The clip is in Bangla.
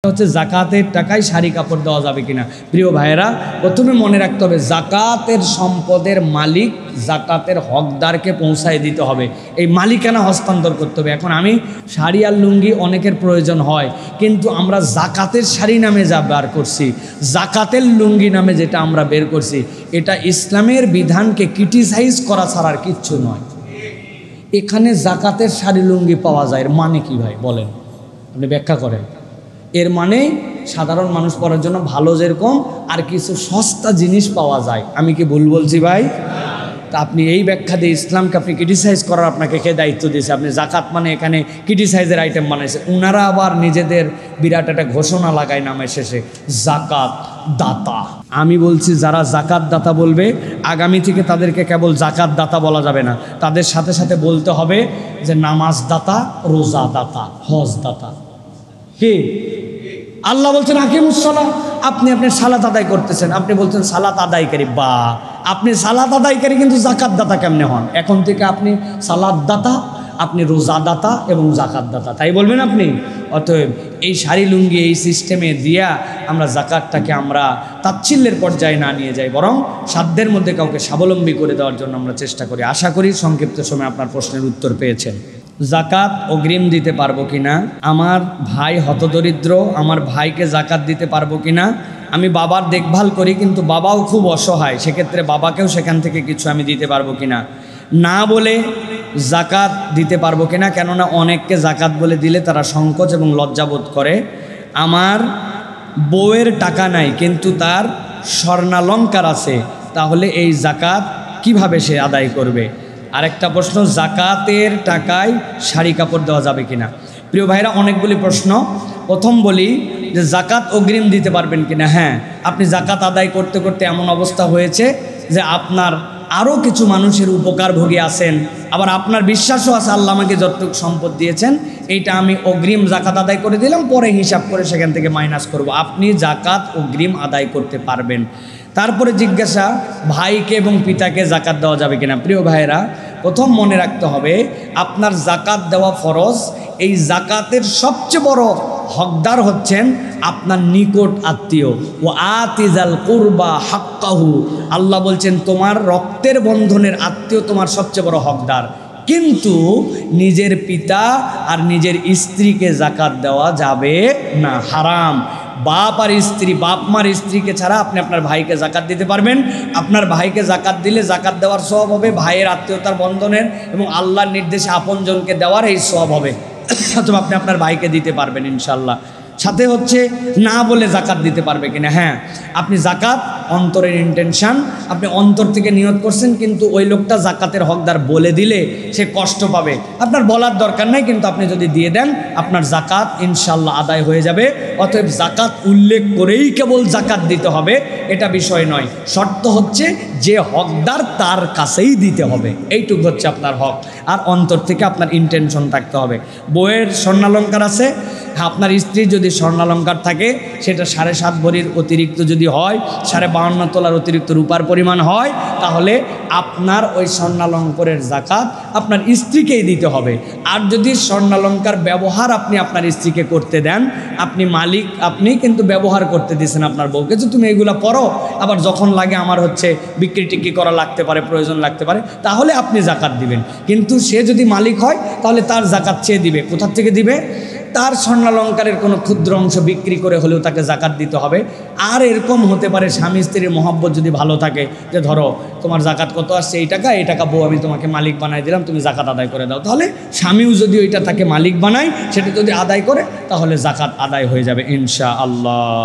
হচ্ছে জাকাতের টাকায় শাড়ি কাপড় দেওয়া যাবে কিনা। প্রিয় ভাইয়েরা, প্রথমে মনে রাখতে হবে জাকাতের সম্পদের মালিক জাকাতের হকদারকে পৌঁছায় দিতে হবে, এই মালিকানা হস্তান্তর করতে হবে। এখন আমি শাড়ি আর লুঙ্গি অনেকের প্রয়োজন হয়, কিন্তু আমরা জাকাতের শাড়ি নামে যা বের করছি, জাকাতের লুঙ্গি নামে যেটা আমরা বের করছি, এটা ইসলামের বিধানকে ক্রিটিসাইজ করা ছাড়া আর কিচ্ছু নয়। এখানে জাকাতের শাড়ি লুঙ্গি পাওয়া যায়, এর মানে কি ভাই বলেন, আপনি ব্যাখ্যা করেন। এর মানে সাধারণ মানুষ পড়ার জন্য ভালো যেরকম আর কিছু সস্তা জিনিস পাওয়া যায়। আমি কি ভুল বলছি ভাই? তা আপনি এই ব্যাখ্যা দিয়ে ইসলামকে আপনি ক্রিটিসাইজ করার আপনাকে কে দায়িত্ব দিয়েছে? আপনি জাকাত মানে এখানে ক্রিটিসাইজের আইটেম বানাইছে। ওনারা আবার নিজেদের বিরাট একটা ঘোষণা লাগায় নামের শেষে, জাকাত দাতা। আমি বলছি যারা জাকাত দাতা বলবে, আগামী থেকে তাদেরকে কেবল জাকাত দাতা বলা যাবে না, তাদের সাথে সাথে বলতে হবে যে নামাজ দাতা, রোজা দাতা, হজ দাতা। কি আল্লাহ বলছেন আকিমুসসালাহ, আপনি আপনার সালাত আদায় করতেছেন, আপনি বলছেন সালাত আদায়কারী। বা আপনি সালাত আদায়কারী কিন্তু জাকাত দাতা কেমনে হন? এখন থেকে আপনি সালাত দাতা, আপনি রোজা দাতা এবং জাকাত দাতা, তাই বলবেন আপনি। অতএব এই শাড়ি লুঙ্গি এই সিস্টেমে দিয়া আমরা জাকাতটাকে আমরা তাচ্ছিল্যের পর্যায়ে না নিয়ে যাই, বরং সাধ্যের মধ্যে কাউকে স্বাবলম্বী করে দেওয়ার জন্য আমরা চেষ্টা করি। আশা করি সংক্ষিপ্ত সময় আপনার প্রশ্নের উত্তর পেয়েছেন। জাকাত অগ্রিম দিতে পারবো কিনা, আমার ভাই হতদরিদ্র, আমার ভাইকে জাকাত দিতে পারবো কিনা। আমি বাবার দেখভাল করি কিন্তু বাবাও খুব অসহায়, সেক্ষেত্রে বাবাকেও সেখান থেকে কিছু আমি দিতে পারবো কিনা। না বলে জাকাত দিতে পারবো কিনা, কেননা অনেককে জাকাত বলে দিলে তারা সংকোচ এবং লজ্জাবোধ করে। আমার বউয়ের টাকা নাই কিন্তু তার স্বর্ণালঙ্কার আছে, তাহলে এই জাকাত কিভাবে সে আদায় করবে। আরেকটা প্রশ্ন, জাকাতের টাকায় শাড়ি কাপড় দেওয়া যাবে কিনা। প্রিয় ভাইরা, অনেকগুলি প্রশ্ন। প্রথম বলি যে জাকাত অগ্রিম দিতে পারবেন কিনা। হ্যাঁ, আপনি জাকাত আদায় করতে করতে এমন অবস্থা হয়েছে যে আপনার আরও কিছু মানুষের উপকারভোগী আছেন, আবার আপনার বিশ্বাসও আছে আল্লাহ আমাকে যতটুকু সম্পদ দিয়েছেন এইটা আমি অগ্রিম জাকাত আদায় করে দিলাম, পরে হিসাব করে সেখান থেকে মাইনাস করব। আপনি জাকাত অগ্রিম আদায় করতে পারবেন। তারপরে জিজ্ঞাসা, ভাইকে এবং পিতাকে জাকাত দেওয়া যাবে কিনা। প্রিয় ভাইয়েরা, প্রথম মনে রাখতে হবে আপনার জাকাত দেওয়া ফরজ। এই জাকাতের সবচেয়ে বড় হকদার হচ্ছেন আপনার নিকট আত্মীয়। ও আতিজাল কুরবা হাক্কাহু, আল্লাহ বলছেন তোমার রক্তের বন্ধনের আত্মীয় তোমার সবচেয়ে বড় হকদার। কিন্তু নিজের পিতা আর নিজের স্ত্রীকে জাকাত দেওয়া যাবে না, হারাম। বাপ আর স্ত্রী, বাপ মার স্ত্রীকে ছাড়া আপনি আপনার ভাইকে জাকাত দিতে পারবেন। আপনার ভাইকে জাকাত দিলে জাকাত দেওয়ার সওয়াব হবে, ভাইয়ের আত্মীয়তার বন্ধনের এবং আল্লাহর নির্দেশে আপনজনকে দেওয়ার এই সওয়াব হবে। অথবা আপনি আপনার ভাইকে দিতে পারবেন ইনশাল্লাহ। সাথে হচ্ছে না বলে জাকাত দিতে পারবে কিনা। হ্যাঁ, আপনি জাকাত অন্তরের ইন্টেনশন, আপনি অন্তর থেকে নিয়ত করছেন, কিন্তু ওই লোকটা জাকাতের হকদার বলে দিলে সে কষ্ট পাবে। আপনার বলার দরকার নাই, কিন্তু আপনি যদি দিয়ে দেন আপনার জাকাত ইনশাল্লাহ আদায় হয়ে যাবে। অতএব জাকাত উল্লেখ করেই কেবল জাকাত দিতে হবে এটা বিষয় নয়, শর্ত হচ্ছে যে হকদার তার কাছেই দিতে হবে, এইটুকু হচ্ছে আপনার হক। আর অন্তর থেকে আপনার ইন্টেনশন থাকতে হবে। বউয়ের স্বর্ণালঙ্কার আছে, আপনার স্ত্রী যদি স্বর্ণালঙ্কার থাকে সেটা 7.5 ভরির অতিরিক্ত যদি হয়, 52.5 তোলার অতিরিক্ত রূপার পরিমাণ হয়, তাহলে আপনার ওই স্বর্ণালঙ্কারের জাকাত আপনার স্ত্রীকেই দিতে হবে। আর যদি স্বর্ণালঙ্কার ব্যবহার আপনি আপনার স্ত্রীকে করতে দেন, আপনি মালিক, আপনি কিন্তু ব্যবহার করতে দিয়েছেন আপনার বউকে যে তুমি এগুলো পরো, আবার যখন লাগে আমার হচ্ছে বিক্রি টিক্রি করা লাগতে পারে, প্রয়োজন লাগতে পারে, তাহলে আপনি জাকাত দিবেন। কিন্তু সে যদি মালিক হয় তাহলে তার জাকাত চেয়ে দিবে। কোথা থেকে দিবে? তার স্বর্ণালঙ্কারের কোনো ক্ষুদ্র অংশ বিক্রি করে হলেও তাকে জাকাত দিতে হবে। আর এরকম হতে পারে স্বামী স্ত্রীর মহব্বত যদি ভালো থাকে, যে ধরো তোমার জাকাত কত আসছে, এই টাকা বউ আমি তোমাকে মালিক বানাই দিলাম, তুমি জাকাত আদায় করে দাও, তাহলে স্বামীও যদি ওইটা তাকে মালিক বানায়, সেটা যদি আদায় করে তাহলে জাকাত আদায় হয়ে যাবে ইনশাআল্লাহ।